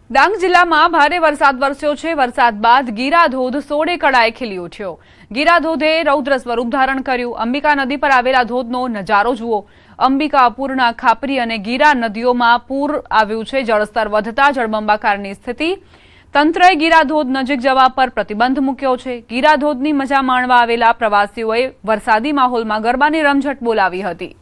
ડાંગ જિલ્લામાં ભારે વરસાદ વરસ્યો છે। વરસાદ બાદ ગીરા ધોધ સોળે કળાએ ખીલી ઉઠ્યો। ગીરા ધોધે રૌદ્ર સ્વરૂપ ધારણ કર્યું। અંબિકા નદી પર આવેલા ધોધનો નજારો જુઓ। અંબિકા, પૂર્ણા, ખાપરી અને ગીરા નદીઓમાં પૂર આવ્યું છે। જળસ્તર વધતા જળબંબાકારની સ્થિતિ। તંત્રએ ગીરા ધોધ નજીક જવા પર પ્રતિબંધ મૂક્યો છે। ગીરા ધોધની મજા માણવા આવેલા પ્રવાસીઓએ વરસાદી માહોલમાં ગરબાની રમઝટ બોલાવી હતી।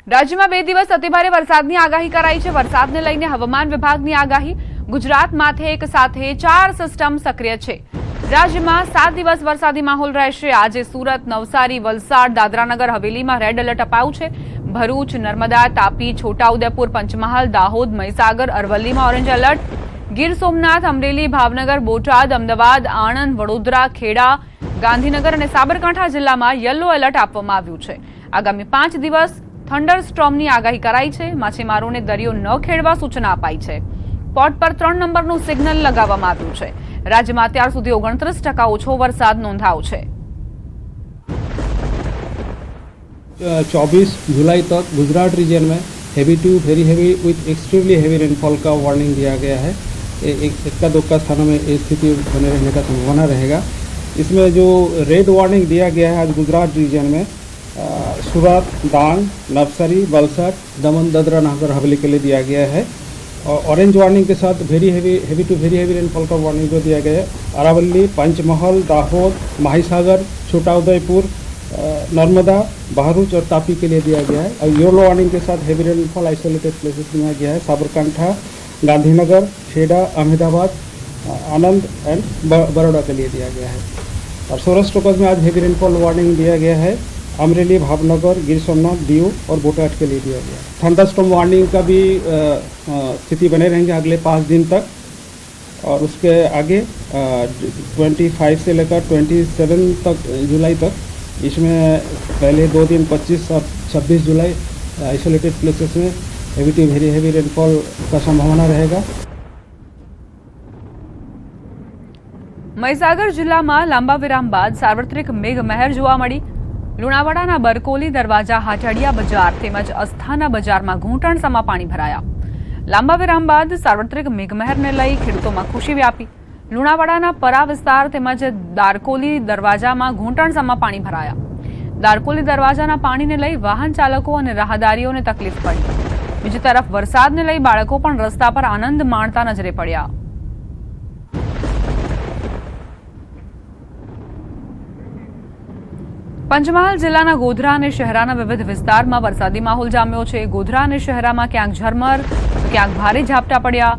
રાજ્યમાં 2 દિવસ અતિભારે વરસાદની આગાહી કરાઈ છે। વરસાદને લઈને હવામાન વિભાગની આગાહી। ગુજરાત માથે એક સાથે 4 સિસ્ટમ સક્રિય છે। રાજ્યમાં 7 દિવસ વરસાદી માહોલ રહેશે। આજે સુરત, નવસારી, વલસાડ, દાદરાનગર હવેલીમાં રેડ એલર્ટ અપાયું છે। ભરૂચ, નર્મદા, તાપી, છોટાઉદેપુર, પંચમહાલ, દાહોદ, મહીસાગર, અરવલ્લીમાં ઓરેન્જ એલર્ટ। ગીર સોમનાથ, અમરેલી, ભાવનગર, બોટાદ, અમદાવાદ, આણંદ, વડોદરા, ખેડા, ગાંધીનગર અને સાબરકાંઠા જિલ્લામાં યલો એલર્ટ આપવામાં આવ્યું છે। આગામી 5 દિવસ થંડર સ્ટોર્મની આગાહી કરાઈ છે। માછીમારોને દરિયો ન ખેડવા સૂચના અપાઈ છે। પોર્ટ પર 3 નંબરનું સિગ્નલ લગાવવામાં આવ્યું છે। રાજ્યમાં અત્યાર સુધી 29% ઓછો વરસાદ નોંધાયો છે। 24 जुलाई तक गुजरात रीजन में heavy to very heavy with extremely heavy rainfall का वार्निंग दिया गया है। इक्का दुक्का स्थानों में ये स्थिति बने रहने का संभावना रहेगा। इसमें जो रेड वार्निंग दिया गया है आज गुजरात रीजन में सूरत, डांग, नवसारी, वलसाड, दमन, दादरा नगर हवेली के लिए दिया गया है। और ऑरेंज वार्निंग के साथ heavy to very heavy rainfall का वार्निंग जो दिया गया है अरावली, पंचमहल, दाहोद, माहीसागर, छोटाउदेपुर, नर्मदा, बहरूच और तापी के लिए दिया गया है। और येलो वार्निंग के साथ हेवी रेनफॉल आइसोलेटेड प्लेसेस दिया गया है साबरकांठा, गांधीनगर, खेड़ा, अहमदाबाद, आनंद एंड बड़ौदा के लिए दिया गया है। और सौराष्ट्र कोस्ट में आज हेवी रेनफॉल वार्निंग दिया गया है अमरेली, भावनगर, गिर सोमनाथ, दीव और बोटाट के लिए दिया गया। थंडरस्टॉर्म वार्निंग का भी स्थिति बने रहेंगे अगले 5 दिन तक। और उसके आगे 25 से लेकर 27 तक जुलाई तक इसमें पहले 2 दिन 25 और 26 जुलाई आइसोलेटेड प्लेसेस में heavy to very heavy rainfall का संभावना रहेगा। મહીસાગર જિલ્લામાં લાંબા વિરામ બાદ સાર્વત્રિક મેઘમહેર જોવા મળી। લુણાવાડાના બરકોલી દરવાજા, હાટડિયા બજાર તેમજ અસ્થાના બજારમાં ઘૂંટણસમાં પાણી ભરાયા। લાંબા વિરામ બાદ સાર્વત્રિક મેઘમહેરને લઈ ખેડૂતોમાં ખુશી વ્યાપી। લુણાવાડાના પરા વિસ્તાર તેમજ દારકોલી દરવાજામાં ઘૂંટણસમાં પાણી ભરાયા। દારકોલી દરવાજાના પાણીને લઈ વાહન ચાલકો અને રાહદારીઓને તકલીફ પડી। બીજી તરફ વરસાદને લઈ બાળકો પણ રસ્તા પર આનંદ માણતા નજરે પડ્યા। પંચમહાલ જિલ્લાના ગોધરા અને શહેરાના વિવિધ વિસ્તારમાં વરસાદી માહોલ જામ્યો છે। ગોધરા અને શહેરામાં ક્યાંક ઝરમર તો ક્યાંક ભારે ઝાપટા પડ્યા।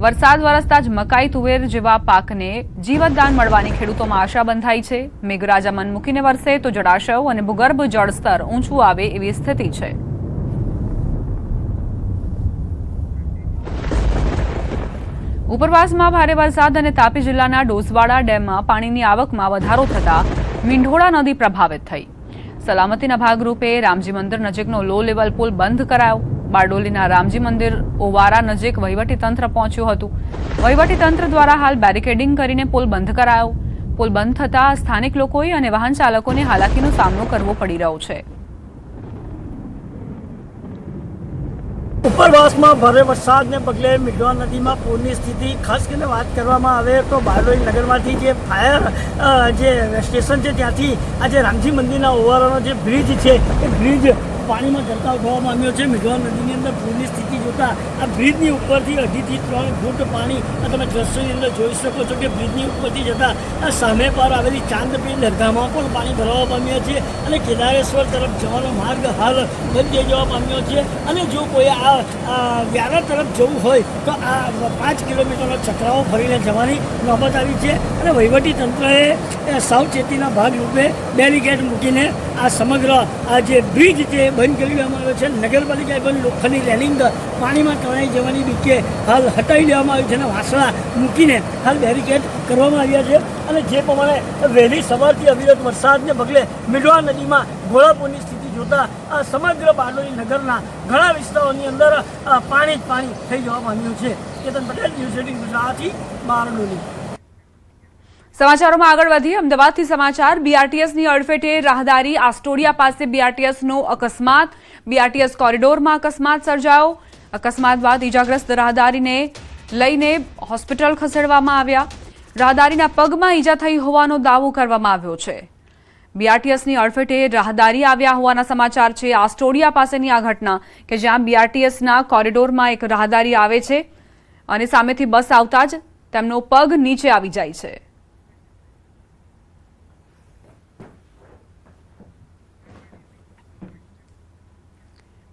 વરસાદ વરસતા જ મકાઈ, તુવેર જેવા પાકને જીવતદાન મળવાની ખેડૂતોમાં આશા બંધાઈ છે। મેઘરાજા મન મૂકીને વરસે તો જળાશયો અને ભૂગર્ભ જળસ્તર ઊંચું આવે એવી સ્થિતિ છે। ઉપરવાસમાં ભારે વરસાદ અને તાપી જિલ્લાના ડોસવાડા ડેમમાં પાણીની આવકમાં વધારો થતા મીંઢોળા નદી પ્રભાવિત થઈ। સલામતીના ભાગરૂપે રામજી મંદિર નજીકનો લો લેવલ પુલ બંધ કરાયો। બારડોલીના રામજી મંદિર ઓવારા નજીક વહીવટીતંત્ર પહોંચ્યું હતું। વહીવટીતંત્ર દ્વારા હાલ બેરિકેડિંગ કરીને પુલ બંધ કરાયો। પુલ બંધ થતાં સ્થાનિક લોકોએ અને વાહન ચાલકોને હાલાકીનો સામનો કરવો પડી રહ્યો છે। ઉપરવાસમાં ભારે વરસાદને પગલે મીંઢોળા નદીમાં પૂરની સ્થિતિ ખાસ કરીને વાત કરવામાં આવે તો બારડોલી નગરમાંથી જે ફાયર જે સ્ટેશન છે ત્યાંથી આજે રામજી મંદિરના ઓવારાનો જે બ્રિજ છે એ બ્રિજ પાણીમાં ગરકાવ થવા પામ્યો છે। મીંઢોળા નદીની અંદર પૂરની સ્થિતિ જોતાં આ બ્રિજની ઉપરથી 2.5 થી 3 ફૂટ પાણી તમે દ્રશ્યની અંદર જોઈ શકો છો કે બ્રિજની ઉપરથી જતાં આ સામે પાર આવેલી ચાંદપીર દરગાહમાં પણ પાણી ભરાવા પામ્યા છે અને કેદારેશ્વર તરફ જવાનો માર્ગ હાલ બંધ થઈ જવા પામ્યો છે। અને જો કોઈ આ વ્યારા તરફ જવું હોય તો આ 5 કિલોમીટરનો ચક્રાઓ ફરીને જવાની નોબત આવી છે। અને વહીવટી તંત્રએ સાવચેતીના ભાગરૂપે બેરિકેડ મૂકીને આ સમગ્ર આ જે બ્રિજ છે બંધ કરી દેવામાં આવ્યો છે। નગરપાલિકાએ પણ લોખંડની રેલિંગ પાણીમાં તણાઈ જવાની બીકે હાલ હટાવી દેવામાં આવી છે અને વાસણા મૂકીને હાલ બેરિકેડ કરવામાં આવ્યા છે। અને જે પ્રમાણે વહેલી સવારથી અવિરત વરસાદને પગલે મીંઢોળા નદીમાં ઘોડાપૂરની સ્થિતિ જોતા સમગ્ર બારડોલી નગરના ઘણા વિસ્તારોની અંદર પાણી જ પાણી થઈ જવા પામ્યું છે. કેતન પટેલ, ન્યૂઝ 18 ગુજરાતી, બારડોલી. સમાચારોમાં આગળ વધીએ. અમદાવાદથી સમાચાર. બીઆરટીએસની અડફેટે રાહદારી આસ્ટોડિયા પાસે બીઆરટીએસનો અકસ્માત. બીઆરટીએસ કોરિડોરમાં અકસ્માત સર્જાયો. અકસ્માત બાદ ઇજાગ્રસ્ત રાહદારીને લઈને હોસ્પિટલ ખસેડવામાં આવ્યા. રાહદારીના પગમાં ઈજા થઈ હોવાનો દાવો કરવામાં આવ્યો છે. બીઆરટીએસની અડફેટે રાહદારી આવ્યા હોવાના સમાચાર છે. આસ્ટોડિયા પાસેની આ ઘટના કે જ્યાં બીઆરટીએસના કોરિડોરમાં એક રાહદારી આવે છે અને સામેથી બસ આવતા જ તેમનો પગ નીચે આવી જાય છે.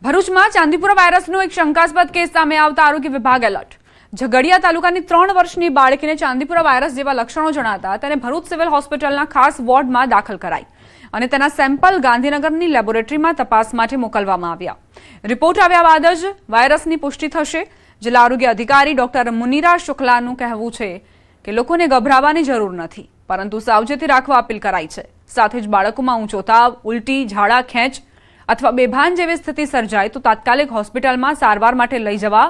ભરૂચમાં ચાંદીપુરા વાયરસનો એક શંકાસ્પદ કેસ સામે આવતા આરોગ્ય વિભાગ એલર્ટ. ઝઘડિયા તાલુકાની 3 વર્ષની બાળકીને ચાંદીપુરા વાયરસ જેવા લક્ષણો જણાતા તેને ભરૂચ સિવિલ હોસ્પિટલના ખાસ વોર્ડમાં દાખલ કરાઈ અને તેના સેમ્પલ ગાંધીનગરની લેબોરેટરીમાં તપાસ માટે મોકલવામાં આવ્યા. રિપોર્ટ આવ્યા બાદ જ વાયરસની પુષ્ટિ થશે. જિલ્લા આરોગ્ય અધિકારી ડોક્ટર મુનીરા શુક્લાનું કહેવું છે કે લોકોને ગભરાવાની જરૂર નથી, પરંતુ સાવચેતી રાખવા અપીલ કરાઈ છે. સાથે જ બાળકોમાં ઊંચો તાવ, ઉલટી, ઝાડા, ખેંચ અથવા બેભાન જેવી સ્થિતિ સર્જાય તો તાત્કાલિક હોસ્પિટલમાં સારવાર માટે લઈ જવા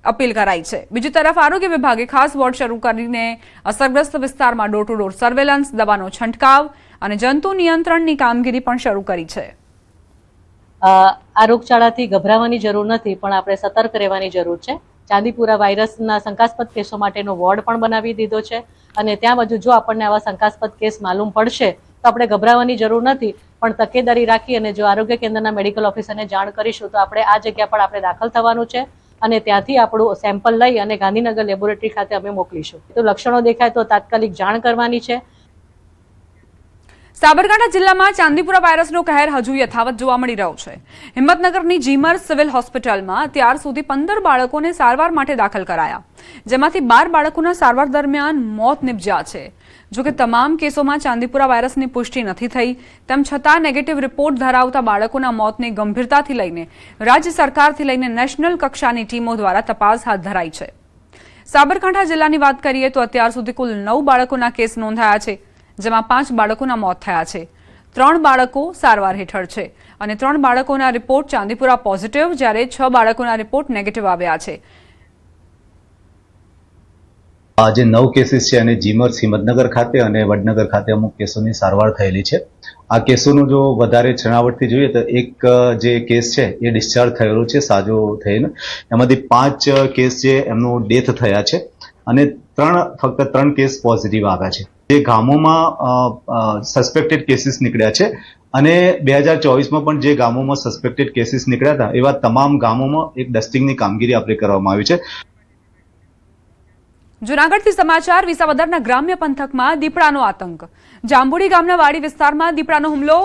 અપીલ કરાઈ છે. બીજી તરફ આરોગ્ય વિભાગે ખાસ વોર્ડ શરૂ કરીને અસરગ્રસ્ત વિસ્તારમાં ડોર ટુ ડોર સર્વેલન્સ, દવાનો છંટકાવ અને જંતુ નિયંત્રણની કામગીરી પણ શરૂ કરી છે. આ રોગચાળાથી ગભરાવાની જરૂર નથી, પણ આપણે સતર્ક રહેવાની જરૂર છે. ચાંદીપુરા વાયરસના શંકાસ્પદ કેસો માટેનો વોર્ડ પણ બનાવી દીધો છે અને ત્યાં બાજુ જો આપણને આવા શંકાસ્પદ કેસ માલુમ પડશે તો આપણે ગભરાવાની જરૂર નથી, પણ તકેદારી રાખી અને જો આરોગ્ય કેન્દ્રના મેડિકલ ઓફિસરને જાણ કરીશું તો આપણે આ જગ્યા પર આપણે દાખલ થવાનું છે અને ત્યાંથી આપણું સેમ્પલ લઈ અને ગાંધીનગર લેબોરેટરી ખાતે અમે મોકલીશું. તો લક્ષણો દેખાય તો તાત્કાલિક જાણ કરવાની છે. સાબરકાંઠા જિલ્લામાં ચાંદીપુરા વાયરસનો કહેર હજુ યથાવત જોવા મળી રહ્યો છે. હિંમતનગરની જીમર સિવિલ હોસ્પિટલમાં અત્યાર સુધી 15 બાળકોને સારવાર માટે દાખલ કરાયા, જેમાંથી 12 બાળકોના સારવાર દરમિયાન મોત નિપજ્યા છે. જોકે તમામ કેસોમાં ચાંદીપુરા વાયરસની પુષ્ટિ નથી થઈ, તેમ છતાં નેગેટિવ રિપોર્ટ ધરાવતા બાળકોના મોતને ગંભીરતાથી લઈને રાજ્ય સરકારથી લઈને નેશનલ કક્ષાની ટીમો દ્વારા તપાસ હાથ ધરાઈ છે. સાબરકાંઠા જિલ્લાની વાત કરીએ તો અત્યાર સુધી કુલ 9 બાળકોના કેસ નોંધાયા છે, જેમાં 5 બાળકોના મોત થયા છે. 3 બાળકો સારવાર હેઠળ છે અને 3 બાળકોના રિપોર્ટ ચાંદીપુરા પોઝિટિવ, જ્યારે 6 બાળકોના રિપોર્ટ નેગેટિવ આવ્યા છે. આજે 9 કેસીસ છે અને જીમર હિંમતનગર ખાતે અને વડનગર ખાતે અમુક કેસોની સારવાર થયેલી છે. આ કેસોનું જો વધારે છણાવટથી જોઈએ તો એક જે કેસ છે એ ડિસ્ચાર્જ થયેલો છે સાજો થઈને. એમાંથી 5 કેસ છે એમનું ડેથ થયા છે અને ફક્ત 3 કેસ પોઝિટિવ આવ્યા છે. જે ગામોમાં સસ્પેક્ટેડ કેસીસ નીકળ્યા છે અને 2024માં પણ જે ગામોમાં સસ્પેક્ટેડ કેસીસ નીકળ્યા હતા એવા તમામ ગામોમાં એક ડસ્ટિંગની કામગીરી આપણે કરવામાં આવી છે. જૂનાગઢથી સમાચાર. વિસાવદરના ગ્રામ્ય પંથકમાં દીપડાનો આતંક. જાંબુડી ગામના વાડી વિસ્તારમાં દીપડાનો હુમલો.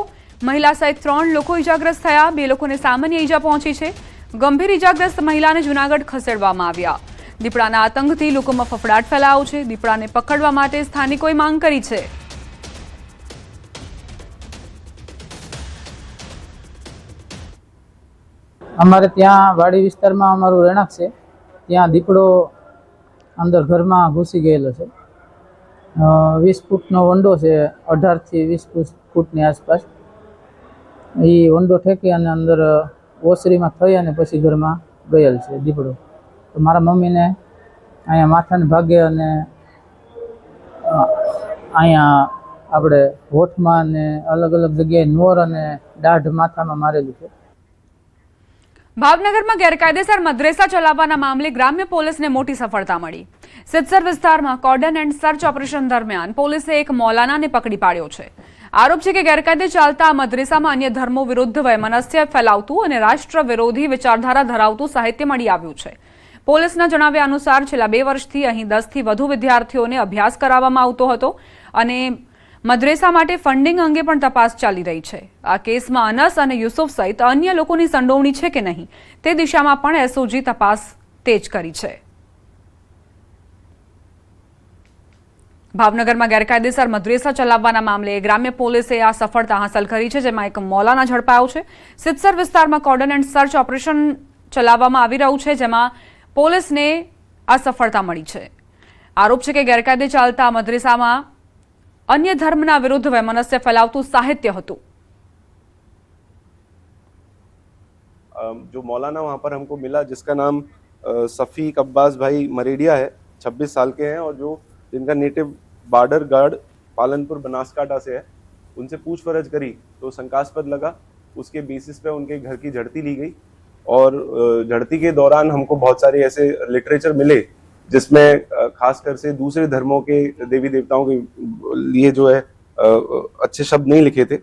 મહિલા સહિત 3 લોકો ઇજાગ્રસ્ત થયા. 2 લોકોને સામાન્ય ઈજા પહોંચી છે. ગંભીર ઇજાગ્રસ્ત મહિલાને જૂનાગઢ ખસેડવામાં આવ્યા. દીપડાના આતંકથી લોકોમાં ફફડાટ ફેલાયો છે. દીપડાને પકડવા માટે સ્થાનિકોએ માંગ કરી છે. અમારે ત્યાં વાડી વિસ્તારમાં અમારું રહેણાંક છે, ત્યાં દીપડો અંદર ઘરમાં ઘૂસી ગયેલો છે. 20 ફૂટનો વંડો છે, 18 થી 20 ફૂટની આસપાસ. એ વંડો ઠેકી અને અંદર ઓસરીમાં થઈ અને પછી ઘરમાં ગયેલ છે દીપડો. તો મારા મમ્મીને અહીંયા માથાને ભાગે અને અહીંયા આપણે હોઠમાં અને અલગ અલગ જગ્યાએ નોર અને દાઢ માથામાં મારેલું છે. ભાવનગરમાં ગેરકાયદેસર મદ્રેસા ચલાવવાના મામલે ગ્રામ્ય પોલીસને મોટી સફળતા મળી. સિદ્ધસર વિસ્તારમાં કોર્ડન એન્ડ સર્ચ ઓપરેશન દરમિયાન પોલીસે એક મૌલાનાને પકડી પાડ્યો છે. આરોપ છે કે ગેરકાયદે ચાલતા આ મદ્રેસામાં અન્ય ધર્મો વિરુદ્ધ વૈમનસ્ય ફેલાવતું અને રાષ્ટ્ર વિરોધી વિચારધારા ધરાવતું સાહિત્ય મળી આવ્યું છે. પોલીસના જણાવ્યા અનુસાર છેલ્લા 2 વર્ષથી અહીં 10 થી વધુ વિદ્યાર્થીઓને અભ્યાસ કરાવવામાં આવતો હતો અને મદ્રેસા માટે ફંડિંગ અંગે પણ તપાસ ચાલી રહી છે. આ કેસમાં અનસ અને યુસુફ સહિત અન્ય લોકોની સંડોવણી છે કે નહીં તે દિશામાં પણ એસઓજી તપાસ તેજ કરી છે. ભાવનગરમાં ગેરકાયદેસર મદ્રેસા ચલાવવાના મામલે ગ્રામ્ય પોલીસે આ સફળતા હાંસલ કરી છે, જેમાં એક મૌલાના ઝડપાયો છે. સિદ્ધસર વિસ્તારમાં કોર્ડન એન્ડ સર્ચ ઓપરેશન ચલાવવામાં આવી રહ્યું છે, જેમાં પોલીસને આ સફળતા મળી છે. આરોપ છે કે ગેરકાયદે ચાલતા મદ્રેસામાં અન્ય ધર્મના વિરુદ્ધ વૈમનસ્ય ફેલાવતું સાહિત્ય હતું. जो मौलाना वहाँ पर हमको मिला जिसका नाम सफ़ीक अब्बास भाई मरेडिया है, 26 साल के हैं और जो जिनका native border guard Palanpur Banaskantha से है, उनसे पूछपरछ करी तो शंकास्पद लगा। उसके बेसिस पे उनके घर की झड़ती ली गई और झड़ती के दौरान हमको बहुत सारे ऐसे लिटरेचर मिले जिसमें खासकर से दूसरे धर्मों के देवी देवताओं के लिए जो है अच्छे शब्द नहीं लिखे थे।